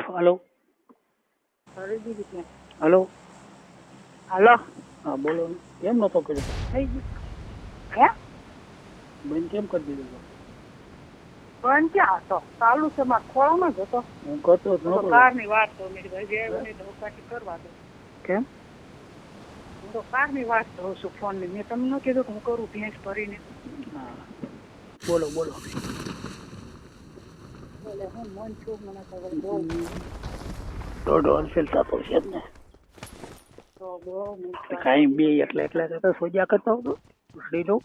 Hello hello હાલો હા બોલો કેમ નતો કર્યો થઈ ગયું હે બંધ કેમ કરી દીધો પણ ક્યાં હતો ચાલુ છે માં ખોળામાં જ હતો હું કરતો જ નતો કારની વાત તો મેં કીધું હજી આવ્યો નહીં તો ઉપાથી કરવા દો કેમ હું તો કારની વાત કહું છું ફોનની મેં તમને ન કીધું કે હું કરું ભેંસ ભરીને હા બોલો બોલો એટલે હું મન છું મને તો બહુ દોઢ વર્ષ થતો છે જ ને તો બહુ કાંઈ બે એટલે તો સોજા કરતો હતો શ્રી લો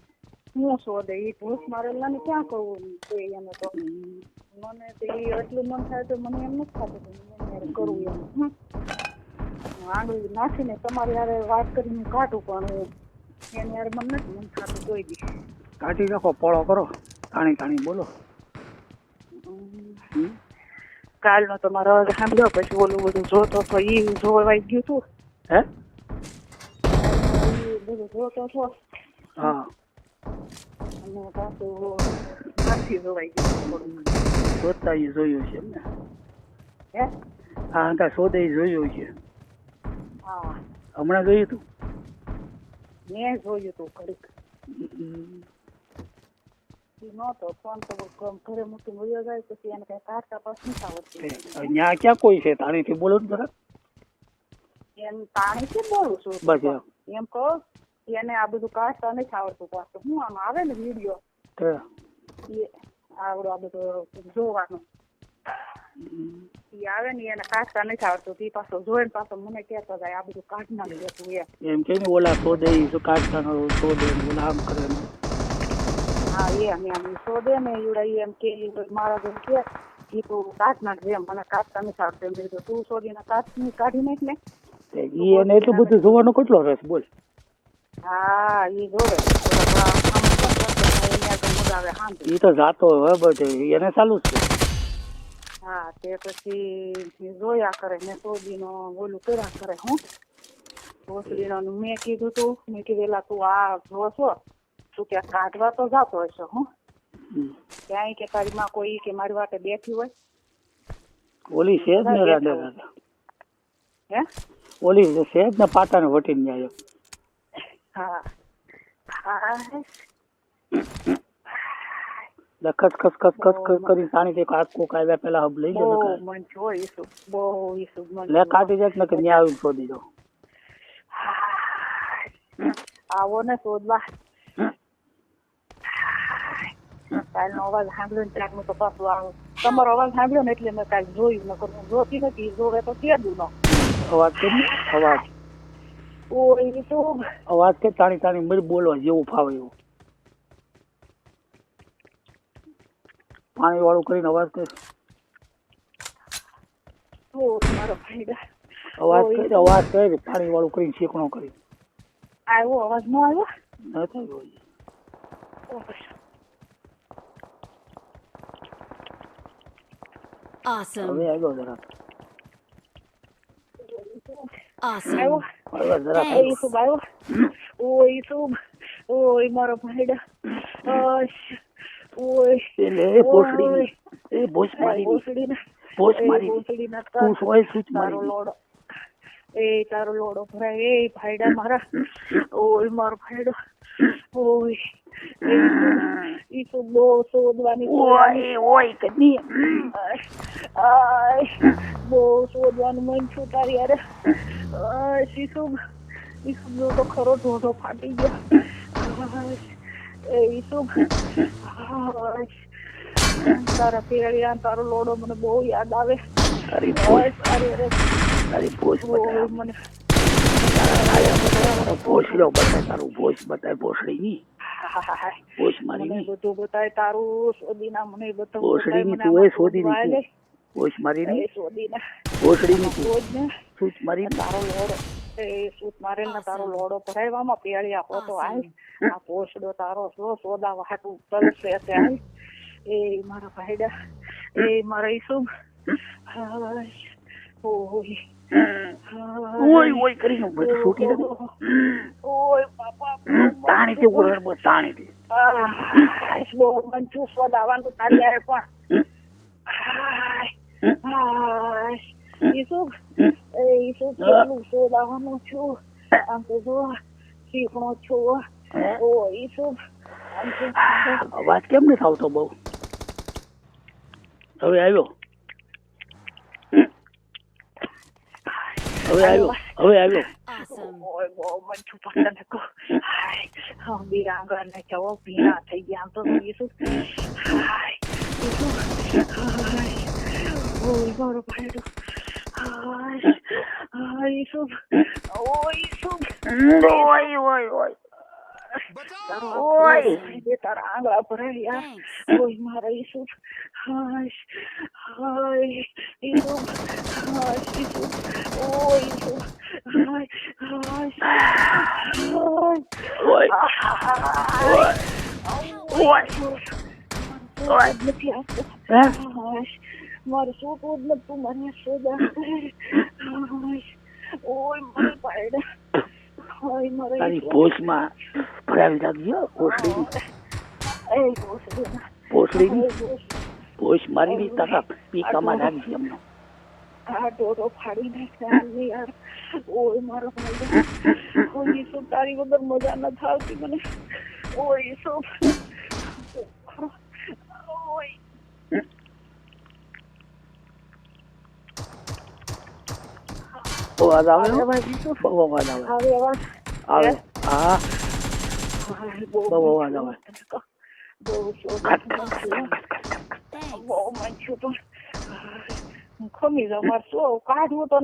હું શોધે એ ભૂસ મારેલા ને ક્યાં કહું એને તો મને તો એ એટલું મન થાય તો મને એમ નથી થતું મને કરવું એમ આંગળી નાખીને તમારી યારે વાત કરીને કાઢું પણ હું એની યારે મને નથી મન થતું કોઈ દી કાઢી નાખો પોળો કરો તાણી બોલો કાલનો તો મારો અવાજ સાંભળ્યો પછી ઓલું બધું જોતો તો એ જોવાઈ ગયું હતું હે બધું જોતો હતો હા અને પાછું નથી જોવાઈ ગયું શોધતા એ જોયું છે એમને હે હા અંકા શોધે જોયું છે હા હમણાં જોયું તું મેં જોયું હતું ઘડીક નતો ફોન તો ઘરે મૂકી મળ્યો જાય પછી એને કઈ કાઢતા પાસ નથી આવડતું ત્યાં ક્યાં કોઈ છે તાણીથી બોલો ને જરા એમ પાણીથી બોલું છું બસ એમ કહો એને આ બધું કાઢતા નથી આવડતું પાછું હું આમ આવે ને વિડીયો એ આવડો આ બધું જોવાનું એ આવે ને એને કાઢતા નથી આવડતું તે પાછો જોઈને પાછો મને કહેતો જાય આ બધું કાઢ નાખી દેતું એમ કે ને ઓલા શોધે કાઢતા શોધે ઓલા આમ કરે હા એમ શોધે ને એવડા એમ કે મારા જેમ કે એ તું કાઢ નાખજે એમ મને કાઢતા નથી આવડતું એમ કીધું તું શોધીને કાઢી નાખ ને એને એટલું બધું જોવાનો કેટલો રસ બોલ હા એ જોવે એ તો જાતો હોય બધે એને ચાલુ જ છે હા તે પછી જોયા કરે ને સોદીનો બોલું કર્યા કરે હું ભોસડીનો મેં કીધું તું મેં કીધેલા તું આ જો છો તું ક્યાં કાઢવા તો જાતો હશો હું ક્યાંય કે તારી માં કોઈ કે મારી વાટે બેઠી હોય ઓલી છે જ ને રાધે હે ઓલી છે જ ને પાટાને વટીને જાય હા હા ખસ ખસ ખસ ખસ ખસ કરી પાણી થી કાચકો કાઢ્યા પેલા હબ લઈ ગયો મન જોઈશું બહુ ઈસુ મન લે કાઢી જાય ને કે ન્યા આવીને શોધી દો આવો ને શોધવા કાલનો અવાજ સાંભળ્યો ને ત્યારનું તો પાછું આવું તમારો અવાજ સાંભળ્યો ને એટલે મેં કાંઈ જોયું નકર હું જોતી નથી જોવે તો કેદું નો અવાજ કે અવાજ ઓય તો અવાજ કે તાણી મળી બોલવા જેવું ફાવે એવું પાણી વાળું કરીને અવાજ કરે મારો ફાયદા અવાજ કરે પાણી વાળું કરીને શેકણો કરી આવ્યો અવાજ નો આવ્યો નથી Awesome. હવે આવ્યો જરા Awesome. આવ્યો જરા ઓય મારો ફાયદા ઓય એટલે ભોસડી એ ભોસ મારી તું સોય સૂચ મારી લોડો એ તારો લોડો ભરાય એ ભાઈડા મારા ઓય મારો ભાઈડો ઓય ઈ તો બહુ શોધવાની ઓય કદી બહુ શોધવાનું મન છું તારી યારે ઈસુ તો ખરો ઢોઢો ફાટી ગયો ઈસુ તારા પેરિયા તારો લોડો મને બહુ યાદ આવે તારી ભોસ મને ભોસડો બતાય તારું ભોસ બતાય ભોસડી ની ભોસ મારી મને બધું બતાય તારું સોદીના મને બધું ભોસડી ની તું એ શોધી ની ભોસ મારી ની સોદીના ભોસડી ની સૂચ મારી તારો લોડો એ સૂચ મારેલ ને તારો લોડો ભરાયવામાં પેળિયા હોતો આય આ ભોસડો તારો સોદા વાટું તલસે આય એ મારા ભાઈડા એ મારા ઈસુ ઓય કરીને બધું છૂટી દે ઓય બાપા તાણી તે ઉપર બસ તાણી તે બહુ મન છું સોદાવાનું તારી યારે પણ ઈસુ ઈસુ કેટલું શોધાવાનું છું આમ તો જો શીખણો છું ઓ ઈસુ અવાજ કેમ નથી આવતો બહુ હવે આવ્યો Awesome. ઓય બહુ મન છું પસંદ કો હાય બીરાંગા ને ચવો પીણા થઈ ગયા તો ઈસુ હાય ઈસુ હાય ઓય મારો ભાઈડો હાય હાય ઈસુ ઓય ઓય તારા આંગળા પર યાર ઓય મારા ઈસુ હાય હાય ઈસુ હાય ઈસુ ઓય ઈસુ હાય હાય મારે શું તું જ તું મને સોદા ઓય મારી પાયડા હાય મારા તારી પોસ્ટમાં ભરાવી રાખજો પોસડીની પોસ્ટ મારી તારા પીકામાં રાખજે એમનો આ ડોરો ફાડી નાખ્યા યાર ઓય મારો ભાઈ ઓય શું તારી વગર મજા ન થાવતી મને ઓય શું ઓય અવાજ આવે બહુ અવાજ આવે હવે અવાજ આવે હા બહુ અવાજ આવે બહુ મન છું પણ ખમી જાવ મારે શું કાઢવું તો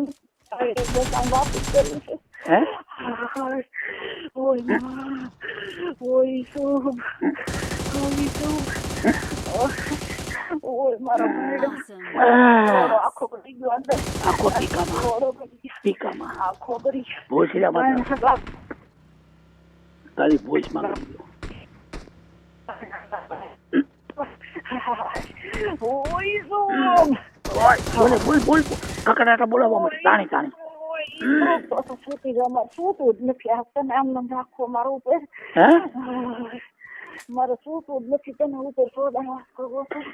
વાપસ કર્યું છે ઓય ઓય શું ઓય મારો આખો કરી ગયો અંદર આખો પીકામાં આખો કરી ભોસડીમાં તારી ભોજમાં બોલ કકડાટા બોલાવવા માટે તાણી સુતી જમા સુતું જ નથી આપતા આમ નામ રાખો મારું ઉપર મારે સુતું જ નથી તને ઉપર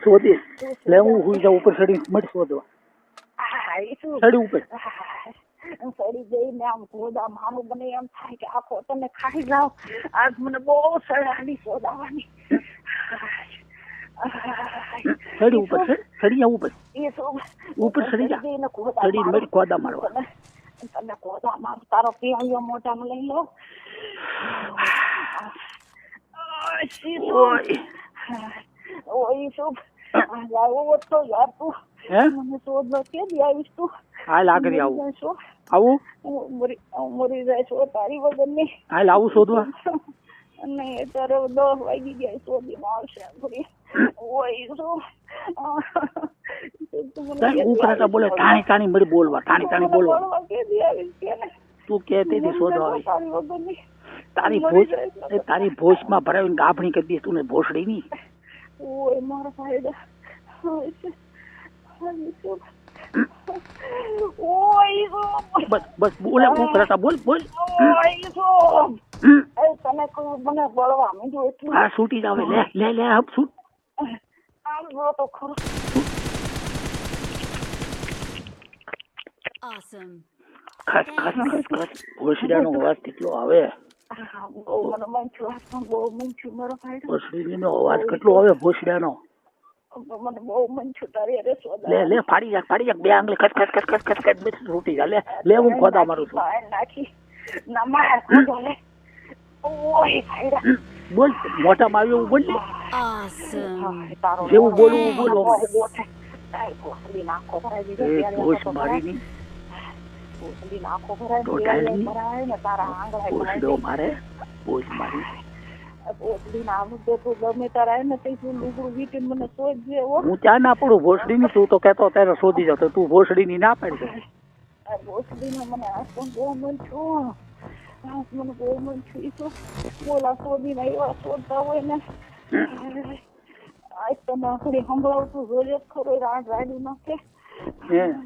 શોધી લે હું હુઈ જાઉં ઉપર ચડી મટ શોધવા ચડી ઉપર સડી જઈને આમ ગોદા માનું બને એમ થાય કે આખો તમે ખાઈ જાઓ આજ મને બહુ સડાની શોધાવાની ચડી ઉપર ચડી જા ઉપર ચડી જા ચડી મરી ગોદા મારવા તને ગોદા માર તારો પીળિયો મોઢામાં લઈ લો ઓય શું આવો તો યાર તું મને શોધ કે દી આવીશ તું હાલ આગળ આવું મરી જાય છો તારી વગર ની હાલ આવું શોધવા નહીં અત્યારે 10 વાગી ગયા શોધી માં આવશે ઓય શું બોલે ટાણી મરી બોલવા ટાણી બોલવા તું કેતી હતી શોધવા આવી તારી ભોજમાં ભરાવીને ગાભણી કરી દઈશ તું ને ભોસડી ની ઓય મારા ભાઈ બસ બોલે હું કરતા બોલ તને મને બળવા માંડ્યું એટલું હા છૂટી જાવે લે હપ છૂટ તો ખરો Awesome. ખસ ભોસડીનો અવાજ કેટલો આવે બહુ મન છું મારો ભાઈ ભોસડીનો અવાજ કેટલો આવે ભોસડીનો મને બહુ મન છું તારી અરે સોદા લે ફાડી જા બે આંગળી ખસ બેસ છૂટી જા લે હું ખોદા મારું છું નાખી ના માર ખોદો લે ઓય ભાઈડા બોલ મોઢામાં આવ્યું એવું બોલ Awesome. જેવું બોલવું બોલો ભોસડી નાખો ભરાઈ ભોસ મારીની નાખો ભરાય ને તારા આંગળા મારે ભોસ મારી ગમે તારા ને લુગડું વીટીને મને શોધજે હું ત્યાં ના પડું ભોસડી ની તું તો કેતો ત્યારે શોધી જતો તું ભોસડી ની ના પાડી ભોસડી ને મને બહુ મન છું મને બહુ મન છું તો બોલા શોધીને એવા શોધતા હોય ને આજ તમે આખડી સંભળાવતું જોઈએ ખરો રાડ રાડ્યું નાખે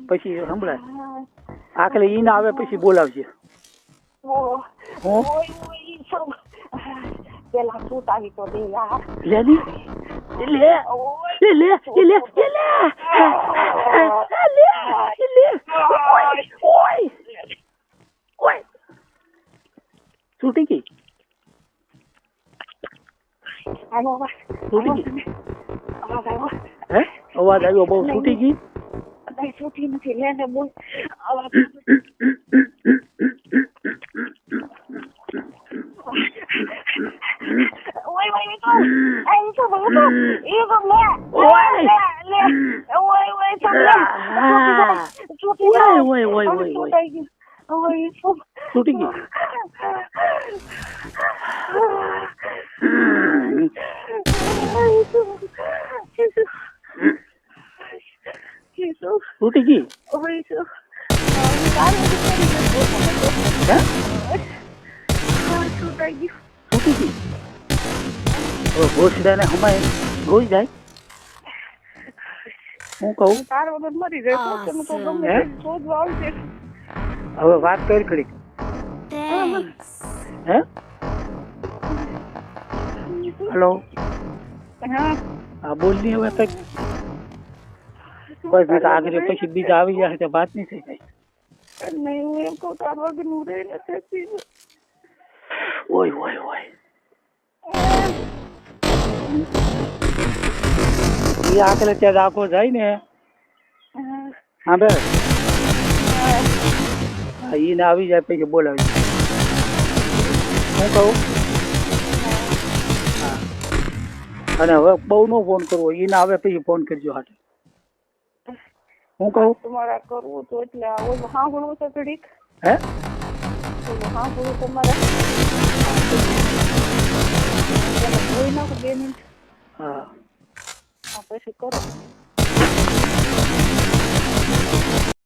પછી સંભળાય આખલે ઈ ના આવે પછી બોલાવજે પેલા સૂટ આવી તો દે યાર લે લે લે લે લે લે લે લે તૂટી ગઈ આનો અવાજ તૂટી ગઈ અવાજ આવ્યો હે અવાજ આવ્યો બહુ તૂટી ગઈ નહીં છૂટી નથી લે ને બોલ અવાજ ઓય ઓય તો આઈ તો બોલ તો એ તો લે લે ઓય ઓય સાંભળ છૂટી ઓય ઓય ઓય ઓય ઓય તૂટી ગઈ તૂટી ગઈ તૂટી ગઈ હવે ભોસડાને હમાય રોઈ જાય હું કહું તાર વગર મરી જાય તમે તો ગમે શોધવા આવશે હવે વાત કરી ખરી Thanks. હે હેલો હા હા બોલ ની હવે કઈ કોઈ બીજા આગળ પછી બીજા આવી જાય તો વાત નહીં થઈ જાય નહીં હું એમ કહું તાર વગર નું રહી નથી ઓય ઓય ઓય એ આગળ ત્યાં રાખો જાય ને હા બે હા એને આવી જાય પછી બોલાવી હું કહું હા અને હવે બહુ નો ફોન કરવો એને આવે પછી ફોન કરજો હાથે હું કહું તમારા કરવું તો એટલે ઓલું સાંભળવું તો ઘડીક હે ઓલું સાંભળવું તમારે જોઈ નાખો 2 મિનિટ હા પછી કરો